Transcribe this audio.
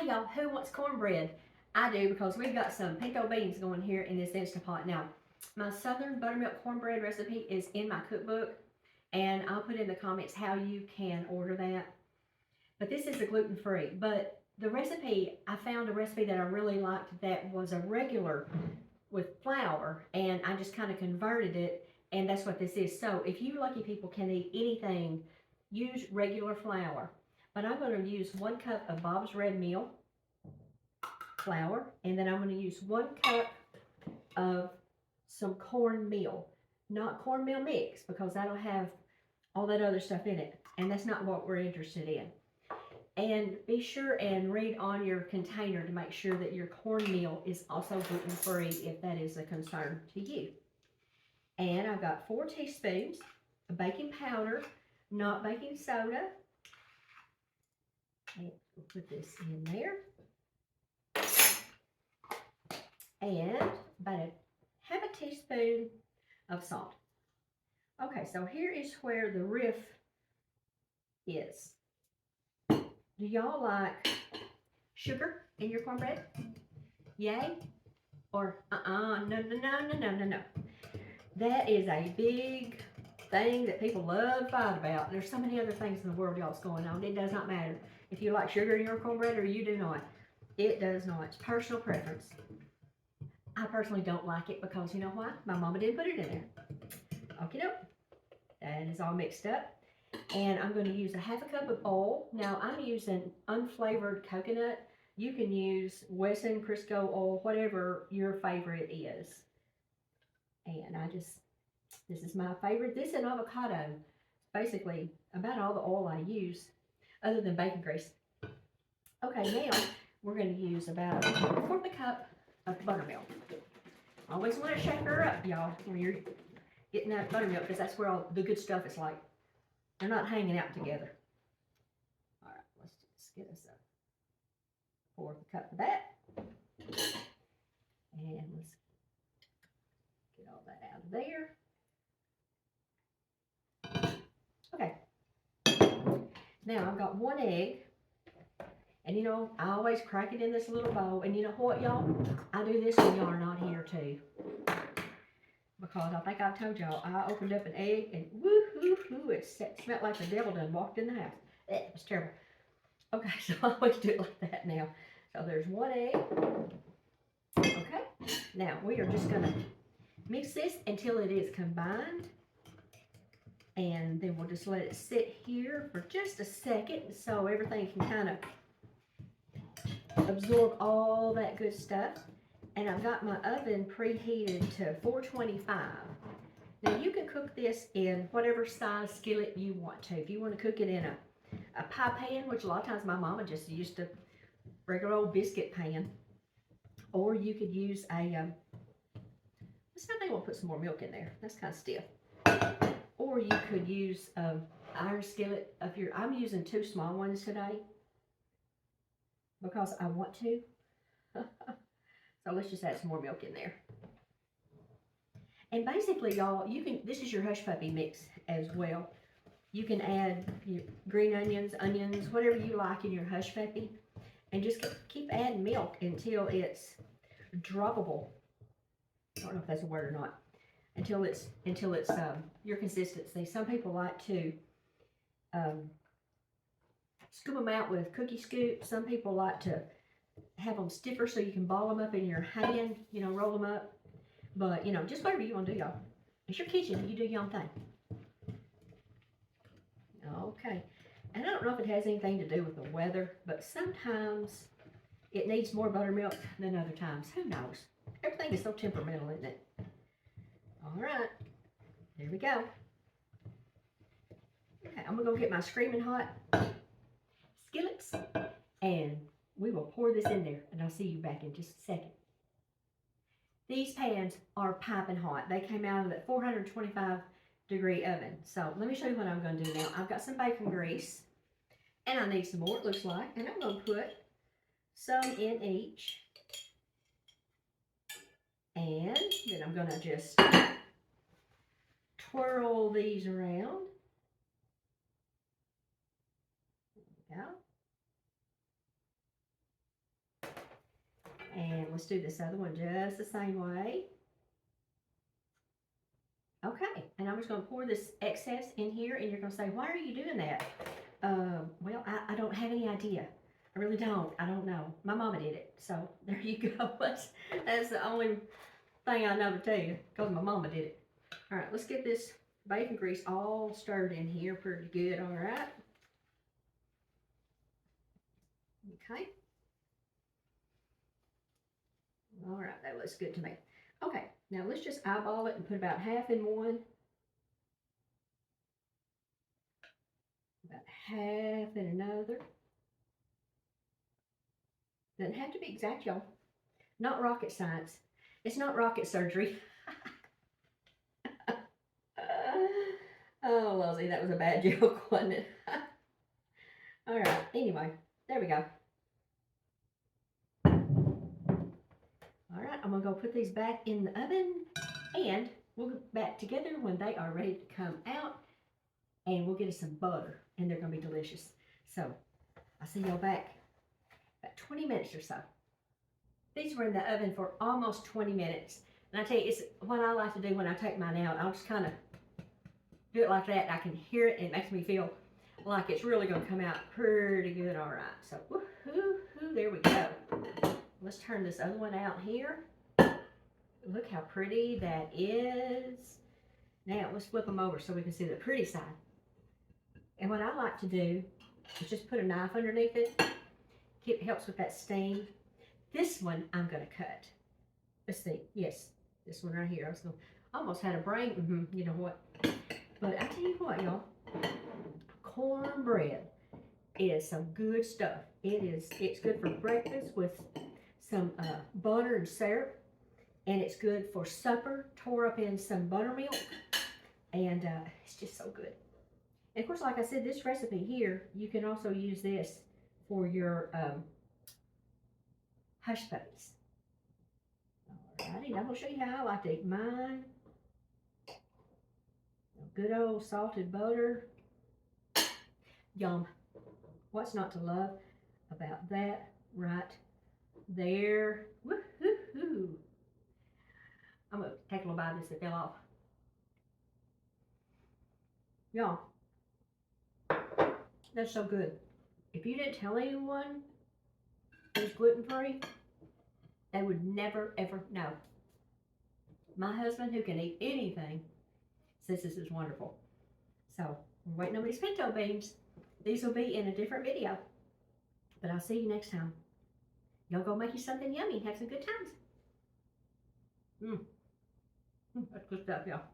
Hey y'all, who wants cornbread? I do, because we've got some pinto beans going here in this Instant Pot. Now, my Southern Buttermilk Cornbread recipe is in my cookbook, and I'll put in the comments how you can order that. But this is a gluten-free. But the recipe, I found a recipe that I really liked that was a regular with flour, and I just kind of converted it, and that's what this is. So if you lucky people can eat anything, use regular flour. But I'm going to use 1 cup of Bob's Red Meal flour, and then I'm going to use 1 cup of some cornmeal. Not cornmeal mix, because that'll have all that other stuff in it, and that's not what we're interested in. And be sure and read on your container to make sure that your cornmeal is also gluten-free if that is a concern to you. And I've got 4 teaspoons of baking powder, not baking soda. And we'll put this in there. And about ½ teaspoon of salt. Okay, so here is where the riff is. Do y'all like sugar in your cornbread? Yay? Or no. That is a big thing that people love to fight about. There's so many other things in the world y'all's going on. It does not matter if you like sugar in your cornbread or you do not. It does not. It's personal preference. I personally don't like it because you know why? My mama didn't put it in there. Okie doke. That is all mixed up. And I'm going to use ½ cup of oil. Now I'm using unflavored coconut. You can use Wesson, Crisco oil, whatever your favorite is. And this is my favorite. This and avocado, basically about all the oil I use, other than bacon grease. Okay, now we're going to use about ¼ cup of buttermilk. Always want to shake her up, y'all, when you're getting that buttermilk, because that's where all the good stuff is like. They're not hanging out together. All right, let's just get us a ¼ cup of that. And let's get all that out of there. Okay. Now I've got 1 egg. And you know, I always crack it in this little bowl. And you know what, y'all? I do this when y'all are not here too. Because I think I've told y'all, I opened up an egg and woo-hoo-hoo, it smelled like the devil done walked in the house. It was terrible. Okay, so I always do it like that now. So there's 1 egg. Okay, now we are just going to mix this until it is combined. And then we'll just let it sit here for just a second so everything can kind of absorb all that good stuff. And I've got my oven preheated to 425. Now you can cook this in whatever size skillet you want to. If you want to cook it in a pie pan, which a lot of times my mama just used a regular old biscuit pan, or you could use a, let's see if they want to put some more milk in there. That's kind of stiff. Or you could use iron skillet. I'm using 2 small ones today because I want to. So let's just add some more milk in there. And basically, y'all, this is your hush puppy mix as well. You can add your green onions, whatever you like in your hush puppy. And just keep adding milk until it's droppable. I don't know if that's a word or not. Until it's your consistency. Some people like to scoop them out with cookie scoop. Some people like to have them stiffer so you can ball them up in your hand, you know, roll them up. But, you know, just whatever you want to do, y'all. It's your kitchen. You do your own thing. Okay. And I don't know if it has anything to do with the weather, but sometimes it needs more buttermilk than other times. Who knows? Everything is so temperamental, isn't it? All right. There we go. Okay, I'm going to go get my screaming hot skillets, and we will pour this in there, and I'll see you back in just a second. These pans are piping hot. They came out of that 425-degree oven. So let me show you what I'm going to do now. I've got some bacon grease, and I need some more, it looks like. And I'm going to put some in each. And then I'm going to just twirl these around. There we go. And let's do this other one just the same way. Okay, and I'm just going to pour this excess in here, and you're going to say, why are you doing that? Well, I don't have any idea. I really don't. I don't know. My mama did it. So there you go. That's the only thing I know to tell you, because my mama did it. All right, let's get this bacon grease all stirred in here pretty good, all right? Okay. All right, that looks good to me. Okay, now let's just eyeball it and put about half in one, about half in another. Doesn't have to be exact, y'all. Not rocket science. It's not rocket surgery. Oh, Lizzie, that was a bad joke, wasn't it? All right, anyway, there we go. All right, I'm gonna go put these back in the oven, and we'll get back together when they are ready to come out, and we'll get us some butter, and they're gonna be delicious. So I'll see y'all back about 20 minutes or so. These were in the oven for almost 20 minutes. And I tell you, it's what I like to do when I take mine out. I'll just kind of do it like that. I can hear it, and it makes me feel like it's really going to come out pretty good. All right, so woohoo, there we go. Let's turn this other one out here. Look how pretty that is. Now let's flip them over so we can see the pretty side. And what I like to do is just put a knife underneath it. It helps with that steam. This one I'm going to cut. Let's see. Yes, this one right here. I was going almost had a brain. You know what? But I tell you what, y'all. Cornbread is some good stuff. It's good for breakfast with some butter and syrup, and it's good for supper. Tore up in some buttermilk, and it's just so good. And of course, like I said, this recipe here, you can also use this for your hush puppies. Alrighty, I'm gonna show you how I like to eat mine. Good old salted butter. Yum. What's not to love about that right there? Woohoo! I'm gonna take a little bite of this that fell off. Y'all, that's so good. If you didn't tell anyone it was gluten-free, they would never ever know. My husband, who can eat anything, says this is wonderful. So we're waiting on these pinto beans. These will be in a different video. But I'll see you next time. Y'all go make you something yummy and have some good times. That's good stuff, y'all.